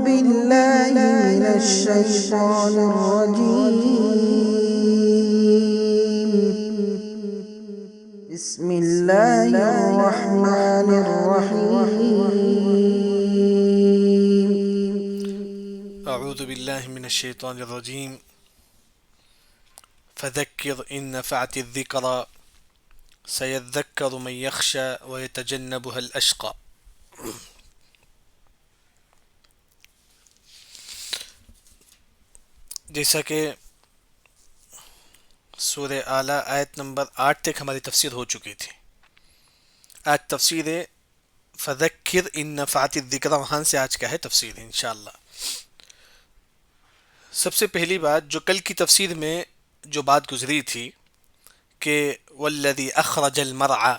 بالله من الشيطان الرجيم بسم الله الرحمن الرحيم اعوذ باللہ من الشیطان الرجیم فذکر ان نفعت الذکرى سیذکر من یخشى ویتجنبها الاشقى۔ جیسا کہ سورہ اعلیٰ آیت نمبر 8 تک ہماری تفسیر ہو چکی تھی، آج تفسیر فذکر ان نفعت الذکرى، وہاں سے آج کا ہے تفسیر انشاءاللہ۔ سب سے پہلی بات جو کل کی تفسیر میں جو بات گزری تھی کہ والذی اخرج المرعى،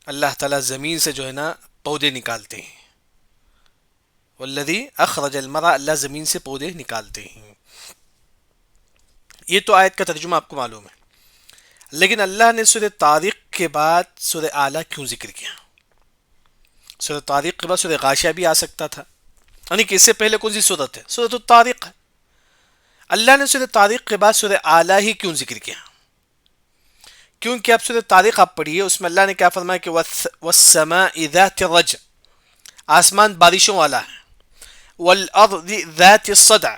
اللہ تعالیٰ زمین سے جو ہے نا پودے نکالتے ہیں، والذی اخرج المرعى، اللہ زمین سے پودے نکالتے ہیں۔ یہ تو آیت کا ترجمہ آپ کو معلوم ہے، لیکن اللہ نے سورہ طارق کے بعد سورہ اعلیٰ کیوں ذکر کیا؟ سورہ طارق کے بعد سورہ غاشیہ بھی آ سکتا تھا، یعنی کہ اس سے پہلے کون سی صورت ہے؟ سورۃ الطارق ہے۔ اللہ نے سورہ طارق کے بعد سورہ اعلیٰ ہی کیوں ذکر کیا؟ کیونکہ اب سورہ طارق آپ پڑھیے، اس میں اللہ نے کیا فرمایا کہ والسماء ذات الرجع، آسمان بارشوں والا ہے، والارض ذات الصدع،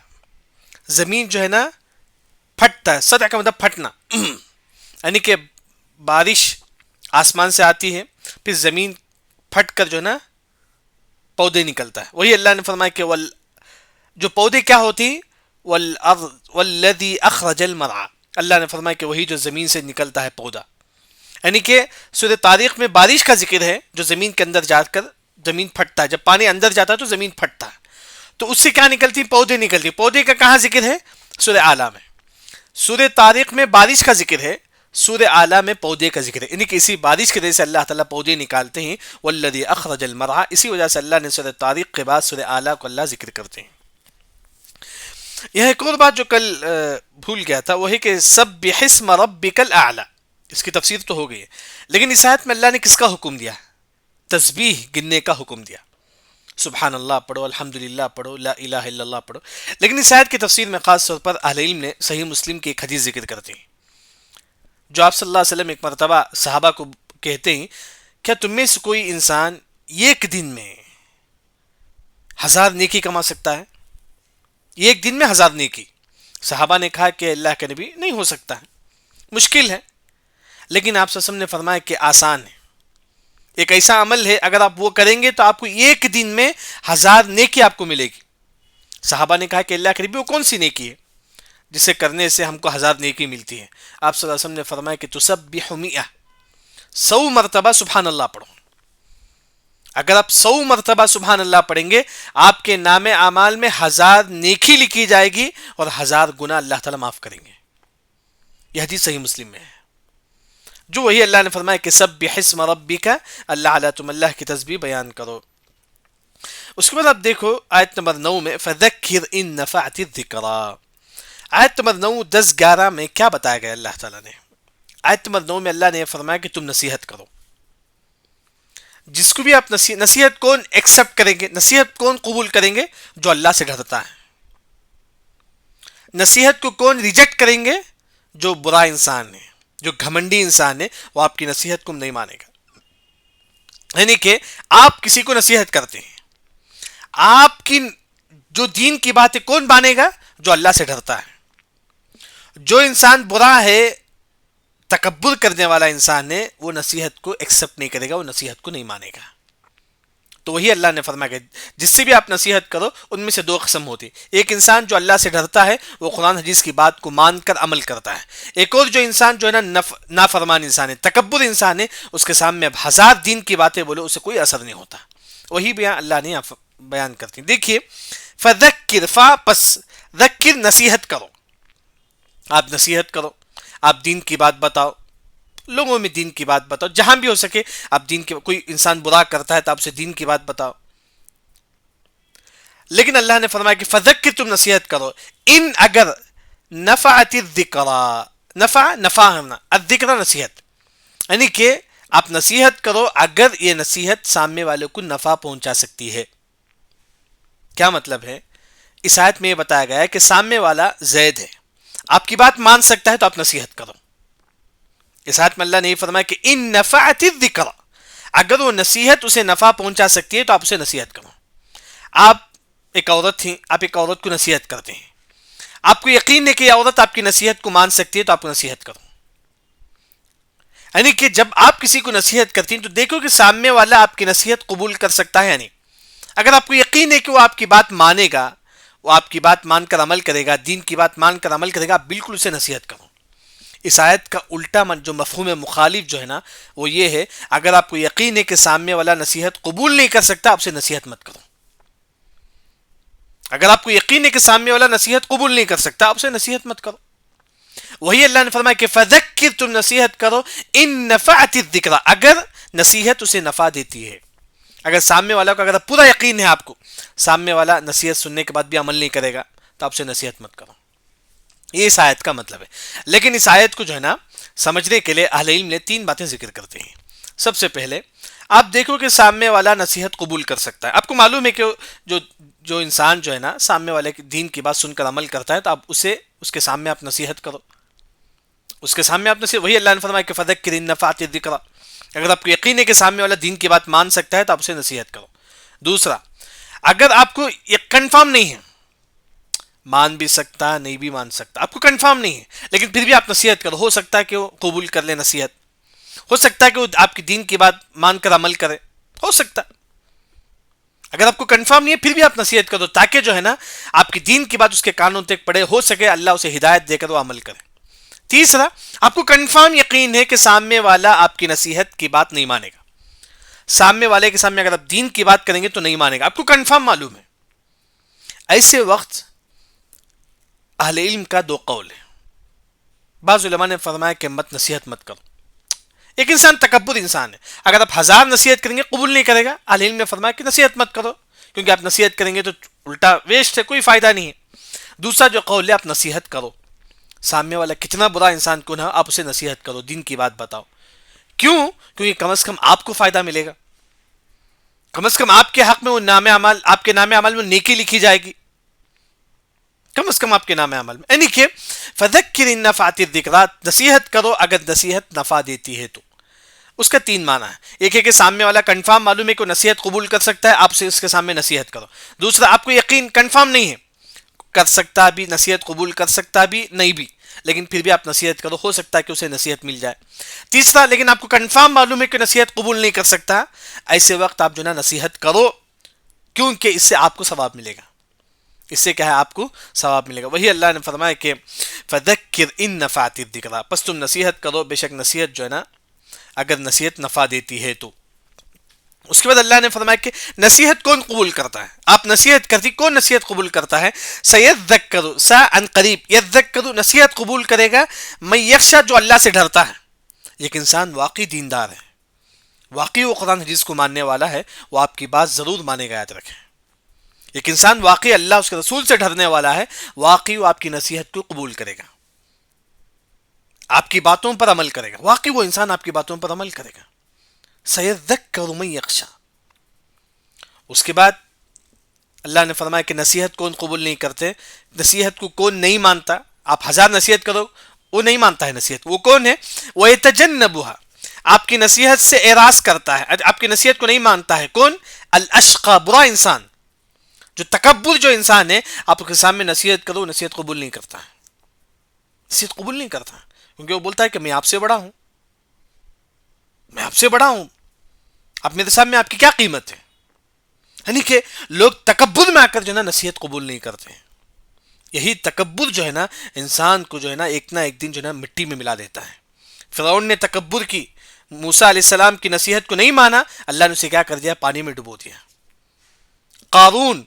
زمین جو ہے نا پھٹتا ہے، صدع کا مطلب پھٹنا، یعنی کہ بارش آسمان سے آتی ہے، پھر زمین پھٹ کر جو ہے نا پودے نکلتا ہے۔ وہی اللہ نے فرمایا کہ جو پودے کیا ہوتی ہیں؟ والارض والذی اخرج المرعى، اللہ نے فرمایا کہ وہی جو زمین سے نکلتا ہے پودا، یعنی کہ سورہ طارق میں بارش کا ذکر ہے جو زمین کے اندر جا کر زمین پھٹتا ہے، جب پانی اندر جاتا ہے تو زمین پھٹتا ہے، تو اس سے کیا نکلتی؟ پودے نکلتی۔ پودے کا کہاں ذکر ہے؟ سورہ اعلیٰ میں۔ سورہ طارق میں بارش کا ذکر ہے، سورہ اعلیٰ میں پودے کا ذکر ہے، یعنی کہ اسی بارش کی وجہ سے اللہ تعالیٰ پودے نکالتے ہیں، والذی اخرج المرعى، اسی وجہ سے اللہ نے سورہ طارق کے بعد سورہ اعلیٰ کو اللہ ذکر کرتے ہیں۔ یہ ایک اور بات جو کل بھول گیا تھا، وہ ہے کہ سبح اسم ربک الاعلی، اس کی تفسیر تو ہو گئی ہے، لیکن اس آیت میں اللہ نے کس کا حکم دیا؟ تسبیح گننے کا حکم دیا۔ سبحان اللہ پڑھو، الحمدللہ پڑھو، لا الہ الا اللہ پڑھو، لیکن اس آیت کی تفسیر میں خاص طور پر اہل علم نے صحیح مسلم کی ایک حدیث ذکر کرتے ہیں، جو آپ صلی اللہ علیہ وسلم ایک مرتبہ صحابہ کو کہتے ہیں کیا تم میں سے کوئی انسان ایک دن میں 1000 نیکی کما سکتا ہے؟ ایک دن میں 1000 نیکی؟ صحابہ نے کہا کہ اللہ کے نبی نہیں ہو سکتا ہے، مشکل ہے، لیکن آپ صلی اللہ علیہ وسلم نے فرمایا کہ آسان ہے، ایک ایسا عمل ہے اگر آپ وہ کریں گے تو آپ کو ایک دن میں 1000 نیکی آپ کو ملے گی۔ صحابہ نے کہا کہ اللہ کے نبی وہ کون سی نیکی ہے جسے کرنے سے ہم کو 1000 نیکی ملتی ہے؟ آپ صلی اللہ علیہ وسلم نے فرمایا کہ تسبح 100 مرتبہ سبحان اللہ پڑھو۔ اگر آپ 100 مرتبہ سبحان اللہ پڑھیں گے، آپ کے نام اعمال میں 1000 نیکی لکھی جائے گی اور 1000 گناہ اللہ تعالیٰ معاف کریں گے۔ یہ حدیث صحیح مسلم میں ہے، جو وہی اللہ نے فرمایا کہ سبح اسم ربک الاعلی، تم اللہ کی تسبیح بیان کرو۔ اس کے بعد آپ دیکھو آیت نمبر 9 میں فذکر ان نفعت الذکریٰ، آیت نمبر 9، 10، 11 میں کیا بتایا گیا اللہ تعالیٰ نے؟ آیت نمبر 9 میں اللہ نے فرمایا کہ تم نصیحت کرو، جس کو بھی آپ نصیحت کون ایکسپٹ کریں گے؟ نصیحت کون قبول کریں گے؟ جو اللہ سے ڈرتا ہے۔ نصیحت کو کون ریجیکٹ کریں گے؟ جو برا انسان ہے، جو گھمنڈی انسان ہے، وہ آپ کی نصیحت کو نہیں مانے گا۔ یعنی کہ آپ کسی کو نصیحت کرتے ہیں، آپ کی جو دین کی بات ہے کون مانے گا؟ جو اللہ سے ڈرتا ہے۔ جو انسان برا ہے، تکبر کرنے والا انسان ہے، وہ نصیحت کو ایکسپٹ نہیں کرے گا، وہ نصیحت کو نہیں مانے گا۔ تو وہی اللہ نے فرمایا کہ جس سے بھی آپ نصیحت کرو، ان میں سے 2 قسم ہوتی، ایک انسان جو اللہ سے ڈرتا ہے، وہ قرآن حدیث کی بات کو مان کر عمل کرتا ہے، ایک اور جو انسان جو ہے نا نافرمان انسان ہے، تکبر انسان ہے، اس کے سامنے اب 1000 دین کی باتیں بولو، اسے کوئی اثر نہیں ہوتا۔ وہی بیان اللہ نے بیان کرتی۔ دیکھیے فذکر، پس ذکر نصیحت کرو، آپ نصیحت کرو، آپ دین کی بات بتاؤ، لوگوں میں دین کی بات بتاؤ، جہاں بھی ہو سکے آپ دین کی، کوئی انسان برا کرتا ہے تو آپ اسے دین کی بات بتاؤ۔ لیکن اللہ نے فرمایا کہ فذکر، تم نصیحت کرو، ان اگر نفعت الذکریٰ، نفع ہونا، الذکر نصیحت، یعنی کہ آپ نصیحت کرو اگر یہ نصیحت سامنے والے کو نفع پہنچا سکتی ہے۔ کیا مطلب ہے؟ اس آیت میں یہ بتایا گیا ہے کہ سامنے والا زید ہے، آپ کی بات مان سکتا ہے تو آپ نصیحت کرو۔ اس آیت میں اللہ نے یہ فرمایا کہ ان نفعت الذکر، اگر وہ نصیحت اسے نفع پہنچا سکتی ہے تو آپ اسے نصیحت کرو۔ آپ ایک عورت تھی، آپ ایک عورت کو نصیحت کرتے ہیں، آپ کو یقین ہے کہ یہ عورت آپ کی نصیحت کو مان سکتی ہے تو آپ کو نصیحت کرو۔ یعنی کہ جب آپ کسی کو نصیحت کرتی ہیں تو دیکھو کہ سامنے والا آپ کی نصیحت قبول کر سکتا ہے یا نہیں۔ اگر آپ کو یقین ہے کہ وہ آپ کی بات مانے گا، وہ آپ کی بات مان کر عمل کرے گا، دین کی بات مان کر عمل کرے گا، آپ بالکل اسے نصیحت کرو۔ اس آیت کا الٹا جو مفہوم مخالف جو ہے نا وہ یہ ہے، اگر آپ کو یقین ہے کہ سامنے والا نصیحت قبول نہیں کر سکتا، آپ سے نصیحت مت کرو۔ اگر آپ کو یقین ہے کہ سامنے والا نصیحت قبول نہیں کر سکتا، آپ سے نصیحت مت کرو۔ وہی اللہ نے فرمایا کہ فذکر، تم نصیحت کرو، ان نفعت الذکر، اگر نصیحت اسے نفع دیتی ہے۔ اگر سامنے والا کو، اگر پورا یقین ہے آپ کو سامنے والا نصیحت سننے کے بعد بھی عمل نہیں کرے گا، تو آپ سے نصیحت مت کرو۔ یہ اس آیت کا مطلب ہے۔ لیکن اس آیت کو جو ہے نا سمجھنے کے لیے اہل علم نے 3 باتیں ذکر کرتے ہیں۔ سب سے پہلے آپ دیکھو کہ سامنے والا نصیحت قبول کر سکتا ہے۔ آپ کو معلوم ہے کہ جو انسان جو ہے نا سامنے والے کی دین کی بات سن کر عمل کرتا ہے، تو آپ اسے اس کے سامنے آپ نصیحت کرو، اس کے سامنے آپ نصیحت۔ وہی اللہ نے فرمایا کہ فذکر ان نفعت الذکر، اگر آپ کو یقین ہے کہ سامنے والا دین کی بات مان سکتا ہے تو آپ اسے نصیحت کرو۔ دوسرا، اگر آپ کو یہ کنفرم نہیں ہے، مان بھی سکتا نہیں بھی مان سکتا، آپ کو کنفرم نہیں ہے، لیکن پھر بھی آپ نصیحت کرو، ہو سکتا ہے کہ وہ قبول کر لے نصیحت، ہو سکتا ہے کہ وہ آپ کی دین کی بات مان کر عمل کرے، ہو سکتا ہے۔ اگر آپ کو کنفرم نہیں ہے پھر بھی آپ نصیحت کرو، تاکہ جو ہے نا آپ کی دین کی بات اس کے کانوں تک پڑے، ہو سکے اللہ اسے ہدایت دے کر وہ عمل کرے۔ تیسرا، آپ کو کنفرم یقین ہے کہ سامنے والا آپ کی نصیحت کی بات نہیں مانے گا، سامنے والے کے سامنے اگر آپ دین کی بات کریں گے تو نہیں مانے گا، آپ کو کنفرم معلوم ہے۔ ایسے وقت اہل علم کا 2 قول ہے۔ بعض علماء نے فرمایا کہ نصیحت مت کرو۔ ایک انسان تکبر انسان ہے، اگر آپ 1000 نصیحت کریں گے قبول نہیں کرے گا، اہل علم نے فرمایا کہ نصیحت مت کرو، کیونکہ آپ نصیحت کریں گے تو الٹا ویسٹ ہے، کوئی فائدہ نہیں ہے۔ دوسرا جو قول ہے، آپ نصیحت کرو، سامنے والا کتنا برا انسان کیوں نہ ہو، آپ اسے نصیحت کرو، دین کی بات بتاؤ۔ کیوں؟ کیونکہ کم از کم آپ کو فائدہ ملے گا، کم از کم آپ کے حق میں وہ آپ کے نام عمل میں نیکی لکھی جائے گی، کم از کم آپ کے نام عمل میں۔ یعنی کہ فذکر ان نفعت الذکر، نصیحت کرو اگر نصیحت نفع دیتی ہے تو۔ اس کا 3 معنی ہے، ایک ہے کہ سامنے والا کنفرم معلوم ہے کہ نصیحت قبول کر سکتا ہے، آپ سے اس کے سامنے نصیحت کرو۔ دوسرا، آپ کو یقین کنفرم نہیں ہے، کر سکتا بھی، نصیحت قبول کر سکتا بھی نہیں بھی، لیکن پھر بھی آپ نصیحت کرو، ہو سکتا ہے کہ اسے نصیحت مل جائے۔ تیسرا، لیکن آپ کو کنفرم معلوم ہے کہ نصیحت قبول نہیں کر سکتا، ایسے وقت آپ جو نا نصیحت کرو، کیونکہ اس سے آپ کو ثواب ملے گا، اس سے کیا ہے آپ کو ثواب ملے گا۔ وہی اللہ نے فرمایا کہ فذکر ان نفعت الذکر، پس تم نصیحت کرو، بے شک نصیحت جو ہے نا اگر نصیحت نفع دیتی ہے تو۔ اس کے بعد اللہ نے فرمایا کہ نصیحت کون قبول کرتا ہے، آپ نصیحت کرتی، کون نصیحت قبول کرتا ہے؟ سیذکر، سا ان قریب، یذکر نصیحت قبول کرے گا، من یخشی جو اللہ سے ڈرتا ہے۔ ایک انسان واقعی دیندار ہے، واقعی وہ قرآن حدیث کو ماننے والا ہے، وہ آپ کی بات ضرور مانے گا، یاد رکھیں۔ ایک انسان واقعی اللہ اس کے رسول سے ڈرنے والا ہے، واقعی وہ آپ کی نصیحت کو قبول کرے گا، آپ کی باتوں پر عمل کرے گا، واقعی وہ انسان آپ کی باتوں پر عمل کرے گا۔ سیذکر من یخشی۔ اس کے بعد اللہ نے فرمایا کہ نصیحت کون قبول نہیں کرتے، نصیحت کو کون نہیں مانتا، آپ 1000 نصیحت کرو وہ نہیں مانتا ہے نصیحت، وہ کون ہے؟ وَيَتَجَنَّبُهَا، آپ کی نصیحت سے اعراض کرتا ہے، آپ کی نصیحت کو نہیں مانتا ہے، کون؟ الاشقى، برا انسان، جو تکبر جو انسان ہے، آپ کے سامنے نصیحت کرو، نصیحت قبول نہیں کرتا ہے، نصیحت قبول نہیں کرتا، کیونکہ وہ بولتا ہے کہ میں آپ سے بڑا ہوں، میں آپ سے بڑا ہوں، اب میرے سامنے آپ کی کیا قیمت ہے؟ یعنی کہ لوگ تکبر میں آ کر جو ہے نا نصیحت قبول نہیں کرتے ہیں۔ یہی تکبر جو ہے نا انسان کو جو ہے نا ایک نہ ایک دن جو ہے نا مٹی میں ملا دیتا ہے۔ فرعون نے تکبر کی، موسیٰ علیہ السلام کی نصیحت کو نہیں مانا، اللہ نے اسے کیا کر دیا؟ پانی میں ڈبو دیا۔ قارون،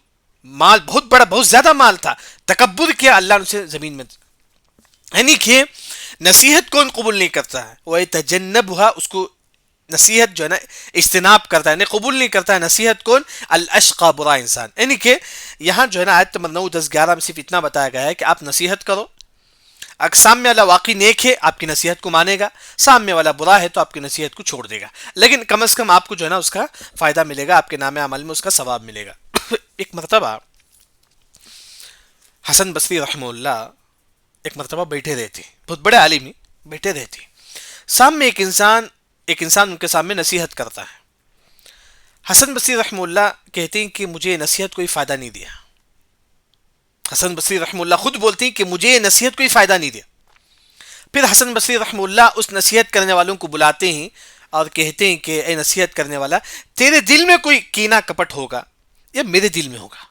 مال بہت بڑا، بہت زیادہ مال تھا، تکبر کیا، اللہ نے اسے زمین میں۔ یعنی کہ نصیحت کون قبول نہیں کرتا ہے؟ وَيَتَجَنَّبُهَا، اس کو نصیحت جو ہے نا اجتناب کرتا ہے، قبول نہیں کرتا ہے نصیحت کون؟ الاشقى، برا انسان۔ یعنی کہ یہاں جو ہے نا آیت نمبر 9، 10، 11 میں صرف اتنا بتایا گیا ہے کہ آپ نصیحت کرو، اگر سامنے والا واقعی نیک ہے آپ کی نصیحت کو مانے گا، سامنے والا برا ہے تو آپ کی نصیحت کو چھوڑ دے گا، لیکن کم از کم آپ کو جو ہے نا اس کا فائدہ ملے گا، آپ کے نام عمل میں اس کا ثواب ملے گا۔ ایک مرتبہ حسن بصری رحمہ اللہ ایک مرتبہ بیٹھے رہے تھے، بہت بڑے عالم ہی، بیٹھے رہے تھے، سامنے ایک انسان ان کے سامنے نصیحت کرتا ہے. حسن بصری رحمہ اللہ کہتے ہیں کہ مجھے یہ نصیحت کوئی فائدہ نہیں دیا. حسن بصری رحمہ اللہ خود بولتے ہیں کہ مجھے یہ نصیحت کوئی فائدہ نہیں دیا. پھر حسن بصری رحمہ اللہ اس نصیحت کرنے والوں کو بلاتے ہیں اور کہتے ہیں کہ اے نصیحت کرنے والا، تیرے دل میں کوئی کینہ کپٹ ہوگا یا میرے دل میں ہوگا؟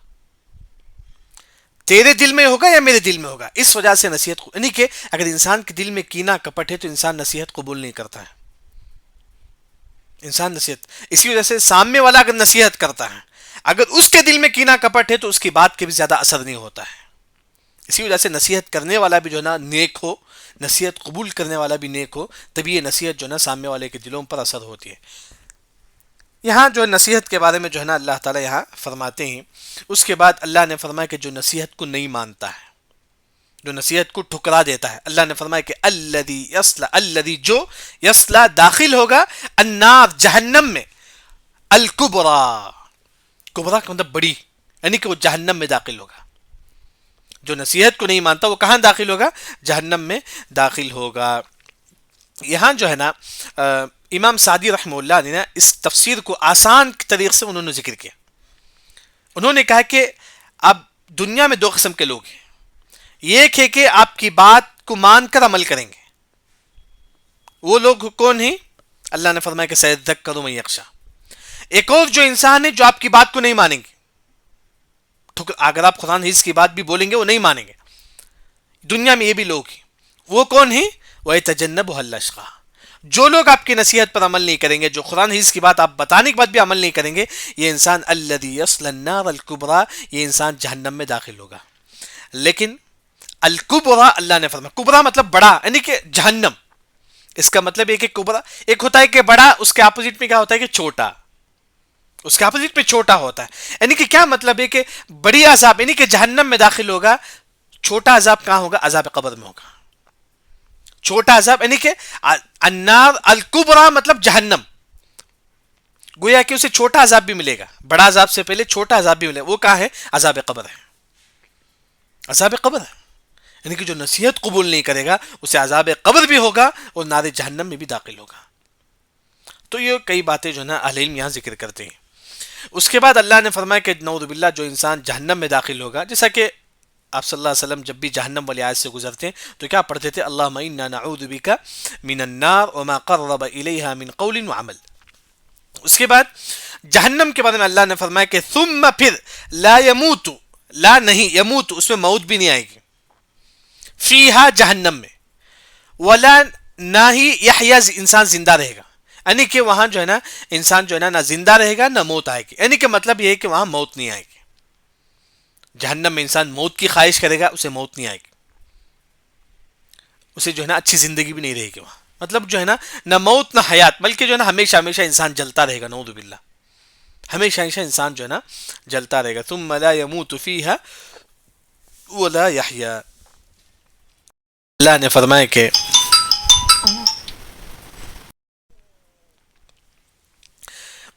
تیرے دل میں ہوگا یا میرے دل میں ہوگا؟ اس وجہ سے نصیحت یعنی کہ اگر انسان کے دل میں کینہ کپٹ ہے تو انسان نصیحت قبول نہیں کرتا ہے. انسان نصیحت اسی وجہ سے سامنے والا اگر نصیحت کرتا ہے، اگر اس کے دل میں کینہ کپٹ ہے تو اس کی بات کے بھی زیادہ اثر نہیں ہوتا ہے. اسی وجہ سے نصیحت کرنے والا بھی جو ہے نا نیک ہو، نصیحت قبول کرنے والا بھی نیک ہو، تبھی یہ نصیحت جو ہے نا سامنے والے کے دلوں پر اثر ہوتی ہے. یہاں جو نصیحت کے بارے میں جو ہے نا اللہ تعالیٰ یہاں فرماتے ہیں، اس کے بعد اللہ نے فرمایا کہ جو نصیحت کو نہیں مانتا ہے، جو نصیحت کو ٹھکرا دیتا ہے، اللہ نے فرمایا کہ الذی جو یصلا داخل ہوگا النار جہنم میں، الکبرا، کبرا کا مطلب بڑی، یعنی کہ وہ جہنم میں داخل ہوگا. جو نصیحت کو نہیں مانتا وہ کہاں داخل ہوگا؟ جہنم میں داخل ہوگا. یہاں جو ہے نا امام سعدی رحمہ اللہ نے نا اس تفسیر کو آسان طریقے سے انہوں نے ذکر کیا. انہوں نے کہا کہ اب دنیا میں دو قسم کے لوگ ہیں. ایک ہے کہ آپ کی بات کو مان کر عمل کریں گے. وہ لوگ کون ہیں؟ اللہ نے فرمایا کہ سیذکر من یخشی. ایک اور جو انسان ہے جو آپ کی بات کو نہیں مانیں گے. اگر آپ قرآن حدیث کی بات بھی بولیں گے وہ نہیں مانیں گے. دنیا میں یہ بھی لوگ ہیں. وہ کون ہیں؟ وَيَتَجَنَّبُهَا الْأَشْقَى. جو لوگ آپ کی نصیحت پر عمل نہیں کریں گے، جو قرآن حدیث کی بات آپ بتانے کے بعد بھی عمل نہیں کریں گے، یہ انسان الذی یصلی النار الکبریٰ، یہ انسان جہنم میں داخل ہوگا. لیکن الکبریٰ اللہ نے فرمایا، کبریٰ مطلب بڑا، یعنی کہ جہنم. اس کا مطلب یہ کہ کبریٰ ایک ہوتا ہے کہ بڑا، اس کے اپوزٹ میں کیا ہوتا ہے کہ چھوٹا، اس کے اپوزٹ میں چھوٹا ہوتا ہے. یعنی کہ کیا مطلب ہے کہ بڑی عذاب یعنی کہ جہنم میں داخل ہوگا، چھوٹا عذاب کہاں ہوگا؟ عذاب قبر میں ہوگا. چھوٹا عذاب یعنی کہ النار الکبریٰ مطلب جہنم، گویا کہ اسے چھوٹا عذاب بھی ملے گا، بڑا عذاب سے پہلے چھوٹا عذاب بھی ملے گا. وہ کہاں ہے؟ عذاب قبر ہے. عذاب قبر ہے یعنی کہ جو نصیحت قبول نہیں کرے گا اسے عذاب قبر بھی ہوگا اور نار جہنم میں بھی داخل ہوگا. تو یہ کئی باتیں جو ہے نا اہل علم یہاں ذکر کرتے ہیں. اس کے بعد اللہ نے فرمایا کہ نعوذ باللہ جو انسان جہنم میں داخل ہوگا، جیسا کہ آپ صلی اللہ علیہ وسلم جب بھی جہنم والی آیت سے گزرتے ہیں تو کیا پڑھتے تھے؟ اللہم انا نعوذ بک من النار وما قرب الیہا من قول وعمل. اس کے بعد جہنم کے بارے میں اللہ نے فرمایا کہ ثم پھر لا یموت، لا نہیں یموت، اس میں موت بھی نہیں آئے گی، فیہا جہنم میں، ولا نہ ہی یحییٰ انسان زندہ رہے گا. یعنی کہ وہاں جو ہے نا انسان جو ہے نا نہ زندہ رہے گا نہ موت آئے گی. یعنی کہ مطلب یہ ہے کہ وہاں موت نہیں آئے گی. جہنم میں انسان موت کی خواہش کرے گا، اسے موت نہیں آئے گی، اسے جو ہے نا اچھی زندگی بھی نہیں رہے گی وہاں. مطلب جو ہے نا نہ موت نہ حیات، بلکہ جو ہے نا ہمیشہ ہمیشہ انسان جلتا رہے گا. نعوذ باللہ، ہمیشہ ہمیشہ انسان جو ہے نا جلتا رہے گا. ثم لا يموت فیہا ولا یحییٰ. اللہ نے فرمایا کہ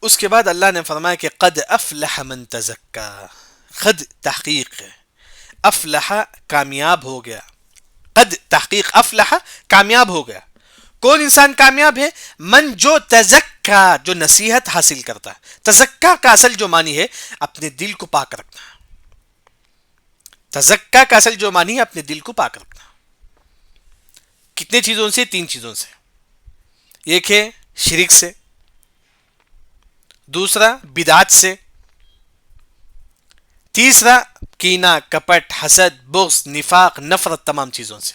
اس کے بعد اللہ نے فرمایا کہ قد افلح من تزکا. قد تحقیق ہے، افلح کامیاب ہو گیا، قد تحقیق افلح کامیاب ہو گیا. کون انسان کامیاب ہے؟ من جو تزکا، جو نصیحت حاصل کرتا ہے. تزکا کا اصل جو معنی ہے اپنے دل کو پاک رکھنا. تزکا کا اصل جو معنی ہے اپنے دل کو پاک رکھنا. کتنے چیزوں سے؟ 3 چیزوں سے. ایک ہے شرک سے، دوسرا بدعت سے، تیسرا کینہ کپٹ حسد بغض نفاق نفرت، تمام چیزوں سے.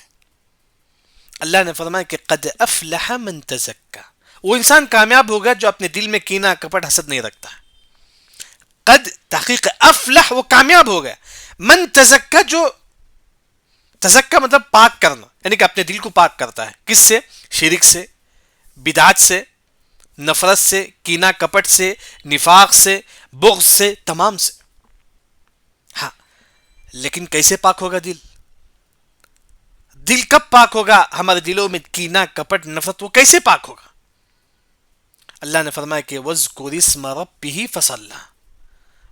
اللہ نے فرمایا کہ قد افلح من تزکا، وہ انسان کامیاب ہوگا جو اپنے دل میں کینہ کپٹ حسد نہیں رکھتا. قد تحقیق افلح، وہ کامیاب ہو گیا. من تزکا، جو تزکا مطلب پاک کرنا، یعنی کہ اپنے دل کو پاک کرتا ہے. کس سے؟ شرک سے، بدعت سے، نفرت سے، کینہ کپٹ سے، نفاق سے، بغض سے، تمام سے. ہاں لیکن کیسے پاک ہوگا دل؟ دل کب پاک ہوگا؟ ہمارے دلوں میں کینہ کپٹ نفرت، وہ کیسے پاک ہوگا؟ اللہ نے فرمایا کہ وَاذْكُرِ اسْمَ رَبِّهِ فَصَلَّى.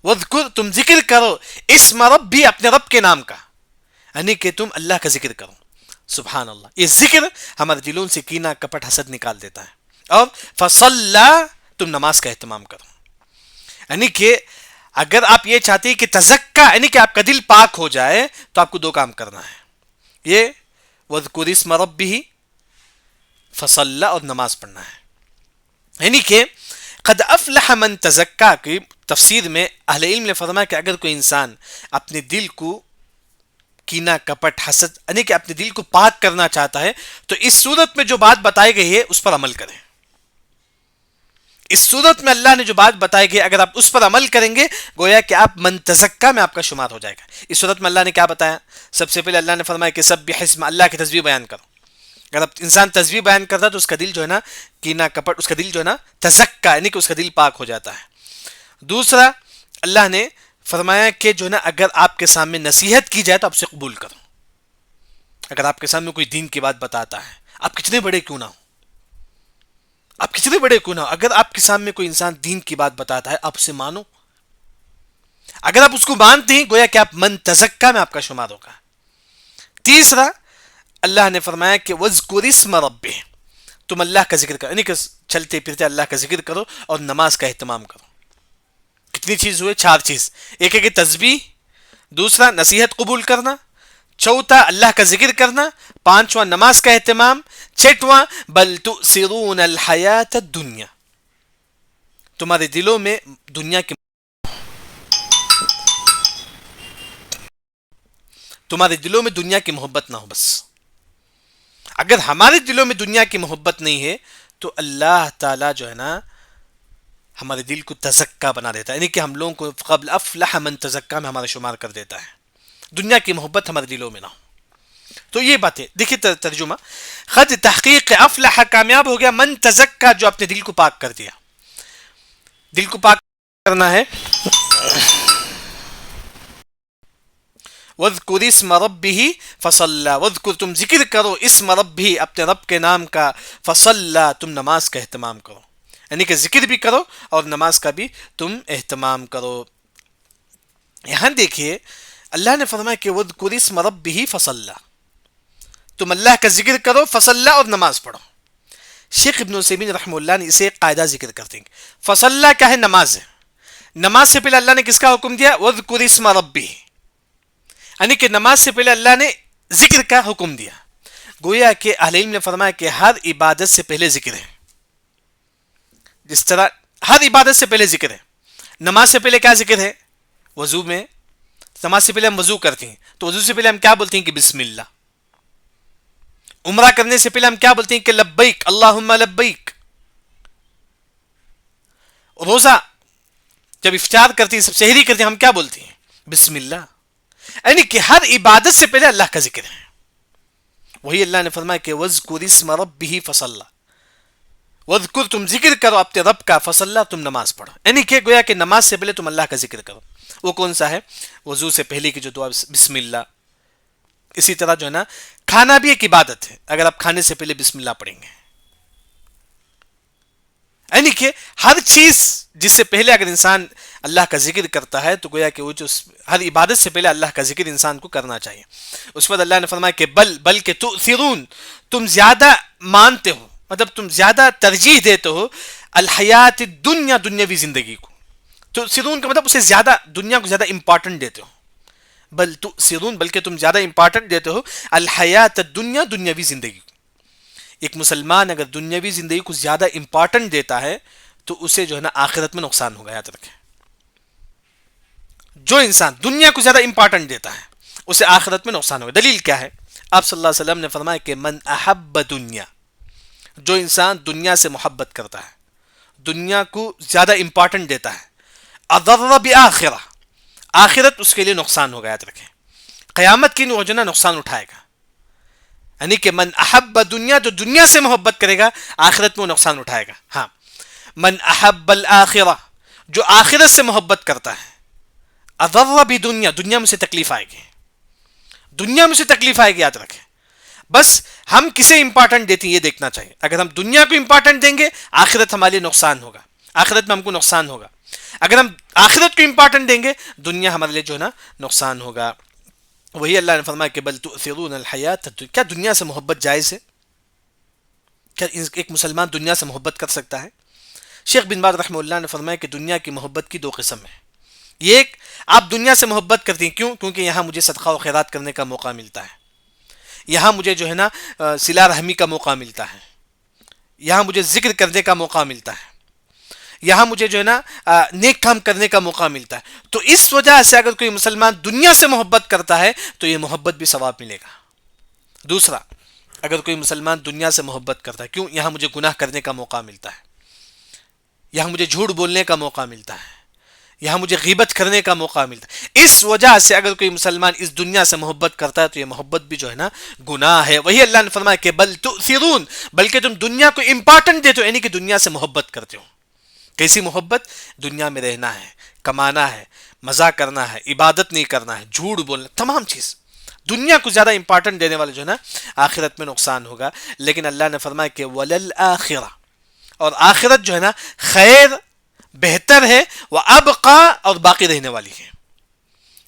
وَاذْكُر، تم ذکر کرو، اسم ربی، اپنے رب کے نام کا. یعنی کہ تم اللہ کا ذکر کرو. سبحان اللہ. یہ ذکر ہمارے دلوں سے کینہ کپٹ حسد نکال دیتا ہے. اور فصلا تم نماز کا اہتمام کرو. یعنی کہ اگر آپ یہ چاہتے ہیں کہ تزکا یعنی کہ آپ کا دل پاک ہو جائے تو آپ کو دو کام کرنا ہے. یہ وذکر اسم ربہ فصلا اور نماز پڑھنا ہے. یعنی کہ قد افلح من تزکا کی تفسیر میں اہل علم نے فرمایا کہ اگر کوئی انسان اپنے دل کو کینہ کپٹ حسد یعنی کہ اپنے دل کو پاک کرنا چاہتا ہے تو اس صورت میں جو بات بتائی گئی ہے اس پر عمل کریں. اس صورت میں اللہ نے جو بات بتائی گئی اگر آپ اس پر عمل کریں گے گویا کہ آپ من تزکا میں آپ کا شمار ہو جائے گا. اس صورت میں اللہ نے کیا بتایا؟ سب سے پہلے اللہ نے فرمایا کہ سبح اسم اللہ کی تسبیح بیان کرو. اگر اب انسان تسبیح بیان کرتا ہے تو اس کا دل جو ہے نا کینہ کپٹ اس کا دل جو ہے نا تزکا یعنی کہ اس کا دل پاک ہو جاتا ہے. دوسرا اللہ نے فرمایا کہ جو ہے نا اگر آپ کے سامنے نصیحت کی جائے تو آپ سے قبول کرو. اگر آپ کے سامنے کوئی دین کی بات بتاتا ہے آپ کتنے بڑے کیوں نہ ہو آپ کتنے بڑے کیوں نہ ہو اگر آپ کے سامنے کوئی انسان دین کی بات بتاتا ہے آپ اسے مانو. اگر آپ اس کو مانتے ہیں گویا کہ آپ من تزکا میں آپ کا شمار ہوگا. تیسرا اللہ نے فرمایا کہ وذکر اسم ربہ تم اللہ کا ذکر کرو یعنی کہ چلتے پھرتے اللہ کا ذکر کرو اور نماز کا اہتمام کرو. کتنی چیز ہوئے؟ 4 چیز. ایک ہے کہ تسبیح، دوسرا نصیحت قبول کرنا، چوتھا اللہ کا ذکر کرنا، پانچواں نماز کا اہتمام، چھٹواں بل تؤثرون الحیات الدنیا تمہارے دلوں میں دنیا کی تمہارے دلوں میں دنیا کی محبت نہ ہو. بس اگر ہمارے دلوں میں دنیا کی محبت نہیں ہے تو اللہ تعالیٰ جو ہے نا ہمارے دل کو تزکا بنا دیتا ہے یعنی کہ ہم لوگوں کو قبل افلح من تزکا میں ہمارا شمار کر دیتا ہے. دنیا کی محبت ہمارے دلوں میں نہ ہو. تو یہ باتیں دیکھیے ترجمہ خد تحقیق افلح کامیاب ہو گیا من تزکا جو اپنے دل کو پاک کر دیا. دل کو پاک کرنا ہے. وَذْكُرِ اسْمَ رَبِّهِ فَصَلَّى وَذْكُرْ تم ذکر کرو اسم ربی اپنے رب کے نام کا فصلى تم نماز کا اہتمام کرو یعنی کہ ذکر بھی کرو اور نماز کا بھی تم اہتمام کرو. یہاں دیکھیے اللہ نے فرمایا کہ وَذْكُرِ اسْمَ رَبِّهِ فَصَلَّى تم اللہ کا ذکر کرو فصلى اور نماز پڑھو. شیخ ابن عثیمین رحمہ اللہ نے اسے ایک قاعدہ ذکر کرتے ہیں. فصلى کیا ہے؟ نماز ہے. نماز سے پہلے اللہ نے کس کا حکم دیا؟ وَذْكُرِ اسْمَ رَبِّهِ یعنی کہ نماز سے پہلے اللہ نے ذکر کا حکم دیا. گویا کہ اہل علم نے فرمایا کہ ہر عبادت سے پہلے ذکر ہے. جس طرح ہر عبادت سے پہلے ذکر ہے. نماز سے پہلے کیا ذکر ہے؟ وضو میں نماز سے پہلے ہم وضو کرتے ہیں تو وضو سے پہلے ہم کیا بولتے ہیں کہ بسم اللہ. عمرہ کرنے سے پہلے ہم کیا بولتے ہیں کہ لبیک اللہم لبیک. روزہ جب افطار کرتے ہیں سب سحری کرتے ہیں ہم کیا بولتے ہیں؟ بسم اللہ. یعنی کہ ہر عبادت سے پہلے اللہ کا ذکر ہے. وہی اللہ نے فرمایا کہ وَذْكُرِ اسْمَ رَبِّهِ فَصَلَّى وَذْكُرْ تم ذکر کرو اپنے رب کا فصلى تم نماز پڑھو. یعنی کہ گویا کہ نماز سے پہلے تم اللہ کا ذکر کرو. وہ کون سا ہے؟ وضو سے پہلے کی جو دعا بسم اللہ. اسی طرح جو ہے نا کھانا بھی ایک عبادت ہے. اگر آپ کھانے سے پہلے بسم اللہ پڑھیں گے یعنی کہ ہر چیز جس سے پہلے اگر انسان اللہ کا ذکر کرتا ہے تو گویا کہ وہ جو ہر عبادت سے پہلے اللہ کا ذکر انسان کو کرنا چاہیے. اس پر اللہ نے فرمایا کہ بلکہ تؤثرون تم زیادہ مانتے ہو مطلب تم زیادہ ترجیح دیتے ہو الحیات الدنیا دنیاوی زندگی کو. تؤثرون کا مطلب اسے زیادہ دنیا کو زیادہ امپورٹنٹ دیتے ہو. بل تؤثرون بلکہ تم زیادہ امپورٹنٹ دیتے ہو الحیات الدنیا دنیاوی زندگی کو. ایک مسلمان اگر دنیاوی زندگی کو زیادہ امپورٹنٹ دیتا ہے تو اسے جو ہے نا آخرت میں نقصان ہوگا. یاد رکھیں جو انسان دنیا کو زیادہ امپورٹنٹ دیتا ہے اسے آخرت میں نقصان ہوگا. دلیل کیا ہے؟ آپ صلی اللہ علیہ وسلم نے فرمایا کہ من احب دنیا جو انسان دنیا سے محبت کرتا ہے دنیا کو زیادہ امپورٹنٹ دیتا ہے اضر بآخرہ آخرت اس کے لیے نقصان ہوگا. یاد رکھیں قیامت کی جو نا نقصان اٹھائے گا. یعنی کہ من احب دنیا جو دنیا سے محبت کرے گا آخرت میں وہ نقصان اٹھائے گا. ہاں من احب الآخرہ جو آخرت سے محبت کرتا ہے اضر بدنیا دنیا میں سے تکلیف آئے گی دنیا میں سے تکلیف آئے گی. یاد رکھیں بس ہم کسے امپورٹنٹ دیتے ہیں یہ دیکھنا چاہیے. اگر ہم دنیا کو امپورٹنٹ دیں گے آخرت ہمارے لیے نقصان ہوگا. آخرت میں ہم کو نقصان ہوگا. اگر ہم آخرت کو امپورٹنٹ دیں گے دنیا ہمارے لیے جو ہے نا نقصان ہوگا. وہی اللہ نے فرمایا کہ بل تؤثرون الحیات الدنیا، کیا دنیا سے محبت جائز ہے؟ کیا ایک مسلمان دنیا سے محبت کر سکتا ہے؟ شیخ بن باز رحمہ اللہ نے فرمایا کہ دنیا کی محبت کی دو قسم ہے. یہ ایک، آپ دنیا سے محبت کرتی ہیں کیوں؟ کیونکہ یہاں مجھے صدقہ و خیرات کرنے کا موقع ملتا ہے، یہاں مجھے جو ہے نا صلہ رحمی کا موقع ملتا ہے، یہاں مجھے ذکر کرنے کا موقع ملتا ہے، یہاں مجھے جو ہے نا نیک کام کرنے کا موقع ملتا ہے. تو اس وجہ سے اگر کوئی مسلمان دنیا سے محبت کرتا ہے تو یہ محبت بھی ثواب ملے گا. دوسرا، اگر کوئی مسلمان دنیا سے محبت کرتا ہے، کیوں؟ یہاں مجھے گناہ کرنے کا موقع ملتا ہے، یہاں مجھے جھوٹ بولنے کا موقع ملتا ہے، یہاں مجھے غیبت کرنے کا موقع ملتا ہے. اس وجہ سے اگر کوئی مسلمان اس دنیا سے محبت کرتا ہے تو یہ محبت بھی جو ہے نا گناہ ہے. وہی اللہ نے فرمایا کہ بل تؤثرون، بلکہ تم دنیا کو امپورٹنٹ دیتے ہو، یعنی کہ دنیا سے محبت کرتے ہو. کیسی محبت؟ دنیا میں رہنا ہے، کمانا ہے، مزہ کرنا ہے، عبادت نہیں کرنا ہے، جھوٹ بولنا، تمام چیز. دنیا کو زیادہ امپورٹنٹ دینے والے جو ہے نا آخرت میں نقصان ہوگا. لیکن اللہ نے فرمایا کہ وللآخرہ، اور آخرت جو ہے نا خیر، بہتر ہے، وہ ابقا، اور باقی رہنے والی ہے.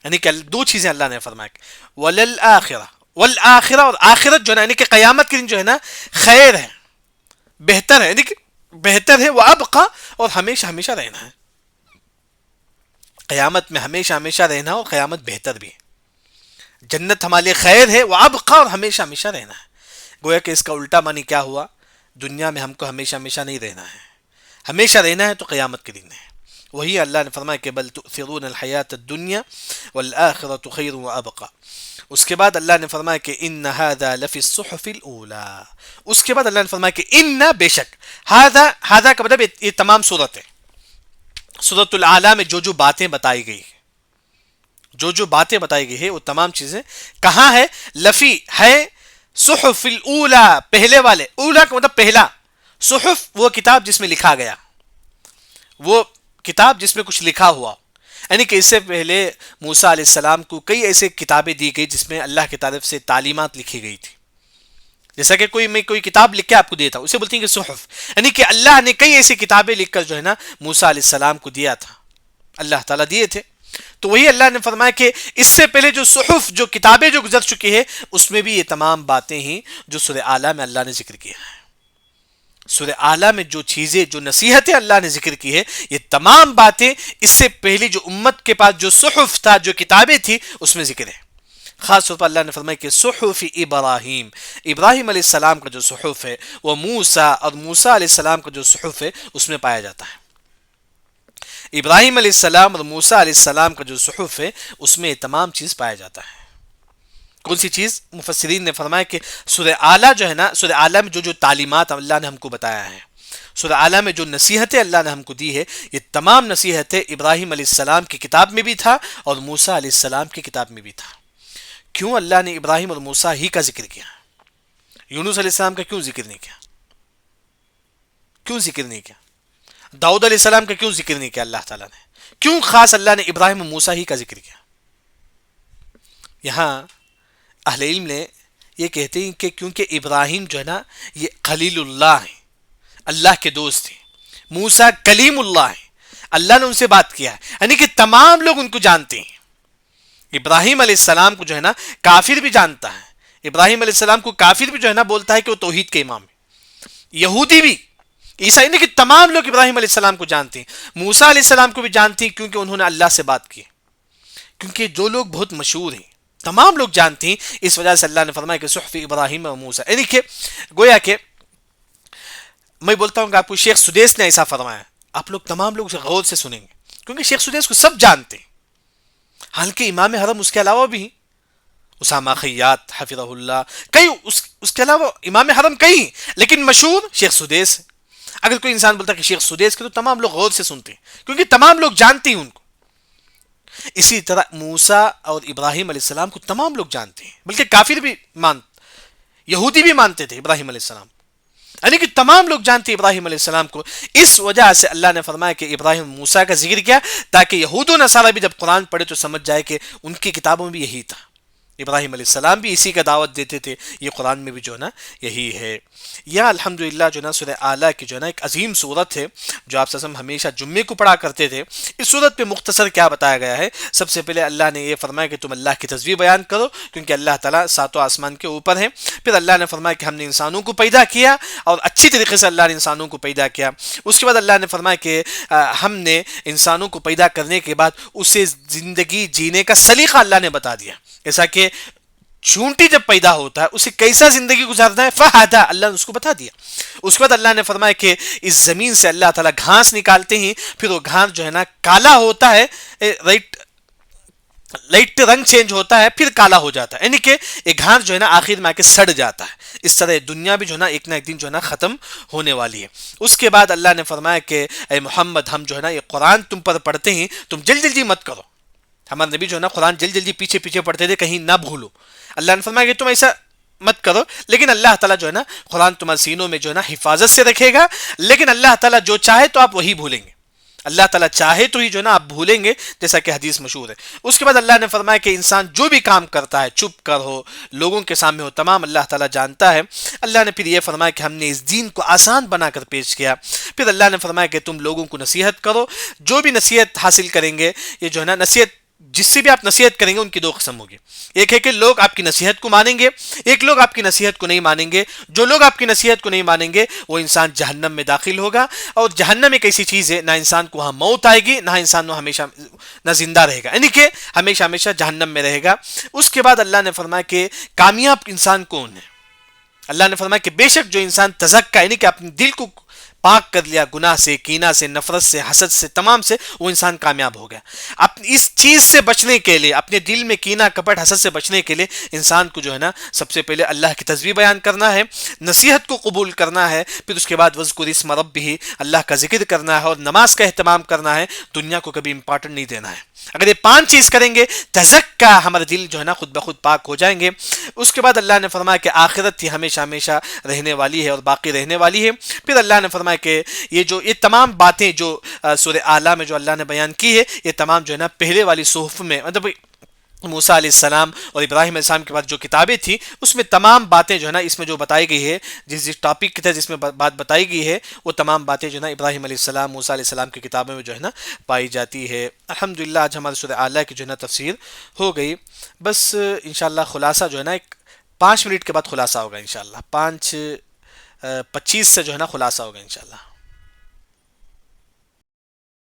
یعنی کہ دو چیزیں اللہ نے فرمایا کہ وللآخرہ، والآخرہ، اور آخرت جو ہے نا یعنی کہ قیامت کے دن جو ہے نا خیر ہے، بہتر ہے، یعنی کہ بہتر ہے، وہ ابقا، اور ہمیشہ ہمیشہ رہنا ہے. قیامت میں ہمیشہ ہمیشہ رہنا، اور قیامت بہتر بھی ہے. جنت ہمارے لیے خیر ہے، وہ ابقا، اور ہمیشہ ہمیشہ رہنا ہے. گویا کہ اس کا الٹا معنی کیا ہوا؟ دنیا میں ہم کو ہمیشہ ہمیشہ نہیں رہنا ہے، ہمیشہ رہنا ہے تو قیامت کے دن ہے. وہی اللہ نے فرمایا کہ بل تؤثرون الحیات الدنیا والآخرۃ خیر وابقى. اس کے بعد اللہ نے فرمایا کہ ان هذا لفی الصحف الاولى. اس کے بعد اللہ نے فرمایا کہ ان، بے شک، هذا کا مطلب یہ تمام صورت ہے. سورۃ الاعلی میں جو باتیں بتائی گئی، جو باتیں بتائی گئی ہے وہ تمام چیزیں کہاں ہے؟ لفی ہے صحف الاولا، پہلے والے، اولا کا مطلب پہلا. صحف وہ کتاب جس میں لکھا گیا، وہ کتاب جس میں کچھ لکھا ہوا. یعنی کہ اس سے پہلے موسیٰ علیہ السلام کو کئی ایسے کتابیں دی گئی جس میں اللہ کی طرف سے تعلیمات لکھی گئی تھی. جیسا کہ میں کوئی کتاب لکھ کے آپ کو دیتا ہوں، اسے بولتے ہیں کہ صحف. یعنی کہ اللہ نے کئی ایسی کتابیں لکھ کر جو ہے نا موسیٰ علیہ السلام کو دیا تھا، اللہ تعالیٰ دیے تھے. تو وہی اللہ نے فرمایا کہ اس سے پہلے جو صحف، جو کتابیں جو گزر چکی ہے، اس میں بھی یہ تمام باتیں ہی جو سورہ اعلیٰ میں اللہ نے ذکر کیا ہے. سورہ اعلیٰ میں جو چیزیں، جو نصیحتیں اللہ نے ذکر کی ہے، یہ تمام باتیں اس سے پہلی جو امت کے پاس جو صحف تھا، جو کتابیں تھی، اس میں ذکر ہے. خاص طور پر اللہ نے فرمایا کہ صحف ابراہیم، ابراہیم علیہ السلام کا جو صحف ہے، وہ موسیٰ، اور موسیٰ علیہ السلام کا جو صحف ہے اس میں پایا جاتا ہے. ابراہیم علیہ السلام اور موسیٰ علیہ السلام کا جو صحف ہے اس میں یہ تمام چیز پایا جاتا ہے. کون سی چیز؟ مفسرین نے فرمایا کہ سورہ اعلیٰ جو ہے نا، سورہ اعلیٰ میں جو تعلیمات اللہ نے ہم کو بتایا ہے، سورہ اعلیٰ میں جو نصیحتیں اللہ نے ہم کو دی ہے، یہ تمام نصیحتیں ابراہیم علیہ السلام کی کتاب میں بھی تھا اور موسیٰ علیہ السلام کی کتاب میں بھی تھا. کیوں اللہ نے ابراہیم اور موسیٰ ہی کا ذکر کیا؟ یونس علیہ السلام کا کیوں ذکر نہیں کیا؟ کیوں ذکر نہیں کیا؟ داؤد علیہ السلام کا کیوں ذکر نہیں کیا اللہ تعالیٰ نے؟ کیوں خاص اللہ نے ابراہیم اور موسیٰ ہی کا ذکر کیا؟ یہاں اہل علم نے یہ کہتے ہیں کہ کیونکہ ابراہیم جو ہے نا یہ خلیل اللہ ہیں، اللہ کے دوست ہیں. موسیٰ کلیم اللہ ہیں، اللہ نے ان سے بات کیا ہے. یعنی کہ تمام لوگ ان کو جانتے ہیں. ابراہیم علیہ السلام کو جو ہے نا کافر بھی جانتا ہے، ابراہیم علیہ السلام کو کافر بھی جو ہے نا بولتا ہے کہ وہ توحید کے امام ہے. یہودی بھی، عیسائی، نہیں کہ تمام لوگ ابراہیم علیہ السلام کو جانتے ہیں. موسیٰ علیہ السلام کو بھی جانتے ہیں کیونکہ انہوں نے اللہ سے بات کی. کیونکہ جو لوگ بہت مشہور ہیں، تمام لوگ جانتے ہیں، اس وجہ سے اللہ نے فرمایا کہ صحف ابراہیم و موسیٰ. یعنی کہ گویا کہ میں بولتا ہوں کہ آپ کو شیخ سدیس نے ایسا فرمایا، آپ لوگ تمام لوگ غور سے سنیں گے کیونکہ شیخ سدیس کو سب جانتے ہیں. حالانکہ امام حرم اس کے علاوہ بھی ہیں، اسامہ خیاط حفظہ اللہ، کئی اس کے علاوہ امام حرم کئی، لیکن مشہور شیخ سدیس ہے. اگر کوئی انسان بولتا ہے کہ شیخ سدیس کے، تو تمام لوگ غور سے سنتے ہیں کیونکہ تمام لوگ جانتے ہیں ان کو. اسی طرح موسیٰ اور ابراہیم علیہ السلام کو تمام لوگ جانتے ہیں، بلکہ کافر بھی یہودی بھی مانتے تھے ابراہیم علیہ السلام. یعنی کہ تمام لوگ جانتے ہیں ابراہیم علیہ السلام کو. اس وجہ سے اللہ نے فرمایا کہ ابراہیم موسیٰ کا ذکر کیا تاکہ یہود و نصارہ بھی جب قرآن پڑھے تو سمجھ جائے کہ ان کی کتابوں میں بھی یہی تھا. ابراہیم علیہ السلام بھی اسی کا دعوت دیتے تھے، یہ قرآن میں بھی جو ہے نا یہی ہے۔ یا الحمدللہ جو ہے نا سورہ اعلیٰ کی جو ہے نا ایک عظیم صورت ہے جو آپ وسلم ہمیشہ جمعے کو پڑھا کرتے تھے۔ اس صورت پہ مختصر کیا بتایا گیا ہے؟ سب سے پہلے اللہ نے یہ فرمایا کہ تم اللہ کی تسبیح بیان کرو، کیونکہ اللہ تعالیٰ ساتوں آسمان کے اوپر ہے۔ پھر اللہ نے فرمایا کہ ہم نے انسانوں کو پیدا کیا اور اچھی طریقے سے اللہ نے انسانوں کو پیدا کیا۔ اس کے بعد اللہ نے فرمایا کہ ہم نے انسانوں کو پیدا کرنے کے بعد اسے زندگی جینے کا سلیقہ اللہ نے بتا دیا، ایسا کہ چونٹی جب پیدا ہوتا ہے اسے کیسا زندگی گزارنا ہے، فہدا، اللہ نے اس کو بتا دیا۔ اس کے بعد اللہ نے فرمایا کہ اس زمین سے اللہ تعالیٰ گھاس نکالتے ہیں، پھر وہ گھاس جو ہے نا کالا ہوتا ہے، لائٹ رنگ چینج ہوتا ہے، پھر کالا ہو جاتا ہے، یعنی کہ ایک گھاس جو ہے نا آخر میں آ کے سڑ جاتا ہے۔ اس طرح دنیا بھی جو ہے نا ایک نہ ایک دن جو ہے نا ختم ہونے والی ہے۔ اس کے بعد اللہ نے فرمایا کہ اے محمد، ہم جو ہے نا یہ قرآن تم پر پڑھتے ہیں، تم جلدی مت کرو۔ ہمارے نبی جو ہے نا قرآن جلدی پیچھے پڑھتے تھے، کہیں نہ بھولو۔ اللہ نے فرمایا کہ تم ایسا مت کرو، لیکن اللہ تعالیٰ جو ہے نا قرآن تمہارے سینوں میں جو ہے نا حفاظت سے رکھے گا، لیکن اللہ تعالیٰ جو چاہے تو آپ وہی بھولیں گے، اللہ تعالیٰ چاہے تو ہی جو ہے نا آپ بھولیں گے، جیسا کہ حدیث مشہور ہے۔ اس کے بعد اللہ نے فرمایا کہ انسان جو بھی کام کرتا ہے، چھپ کر ہو، لوگوں کے سامنے ہو، تمام اللہ تعالیٰ جانتا ہے۔ اللہ نے پھر یہ فرمایا کہ ہم نے اس دین کو آسان بنا کر پیش کیا۔ پھر اللہ نے فرمایا کہ تم لوگوں کو نصیحت کرو، جو بھی نصیحت حاصل کریں گے، یہ جو ہے نا نصیحت جس سے بھی آپ نصیحت کریں گے ان کی دو قسم ہوگی، ایک ہے کہ لوگ آپ کی نصیحت کو مانیں گے، ایک لوگ آپ کی نصیحت کو نہیں مانیں گے۔ جو لوگ آپ کی نصیحت کو نہیں مانیں گے وہ انسان جہنم میں داخل ہوگا، اور جہنم ایک ایسی چیز ہے نہ انسان کو وہاں موت آئے گی، نہ انسان ہمیشہ نہ زندہ رہے گا، یعنی کہ ہمیشہ جہنم میں رہے گا۔ اس کے بعد اللہ نے فرمایا کہ کامیاب انسان کون ہے؟ اللہ نے فرمایا کہ بے شک جو انسان تزکا، یعنی کہ اپنے دل کو پاک کر لیا گناہ سے، کینہ سے، نفرت سے، حسد سے، تمام سے، وہ انسان کامیاب ہو گیا۔ اس چیز سے بچنے کے لیے، اپنے دل میں کینہ کپٹ حسد سے بچنے کے لیے انسان کو جو ہے نا سب سے پہلے اللہ کی تسبیح بیان کرنا ہے، نصیحت کو قبول کرنا ہے، پھر اس کے بعد وذکر اسم ربہ، اللہ کا ذکر کرنا ہے، اور نماز کا اہتمام کرنا ہے، دنیا کو کبھی امپورٹنٹ نہیں دینا ہے۔ اگر یہ 5 چیز کریں گے، تزکا، ہمارے دل جو ہے نا خود بخود پاک ہو جائیں گے۔ اس کے بعد اللہ نے فرمایا کہ آخرت ہی ہمیشہ رہنے والی ہے اور باقی رہنے والی ہے۔ پھر اللہ نے فرمایا کہ یہ تمام باتیں جو سورہ اعلیٰ میں جو اللہ نے بیان کی ہے، یہ تمام جو ہے نا پہلے والی صحف میں، مطلب موسیٰ علیہ السلام اور ابراہیم علیہ السلام کے بعد جو کتابیں تھیں، اس میں تمام باتیں جو ہے نا اس میں جو بتائی گئی ہے، جس ٹاپک کی تھا جس میں بات بتائی گئی ہے، وہ تمام باتیں جو ہے نا ابراہیم علیہ السلام، موسیٰ علیہ السلام کی کتابوں میں جو ہے نا پائی جاتی ہے۔ الحمدللہ آج ہمارے سورہ اعلیٰ کی جو ہے نا تفسیر ہو گئی۔ بس انشاءاللہ خلاصہ جو ہے نا ایک 5 منٹ کے بعد خلاصہ ہوگا، انشاءاللہ 5:25 سے جو ہے نا خلاصہ ہوگا انشاءاللہ۔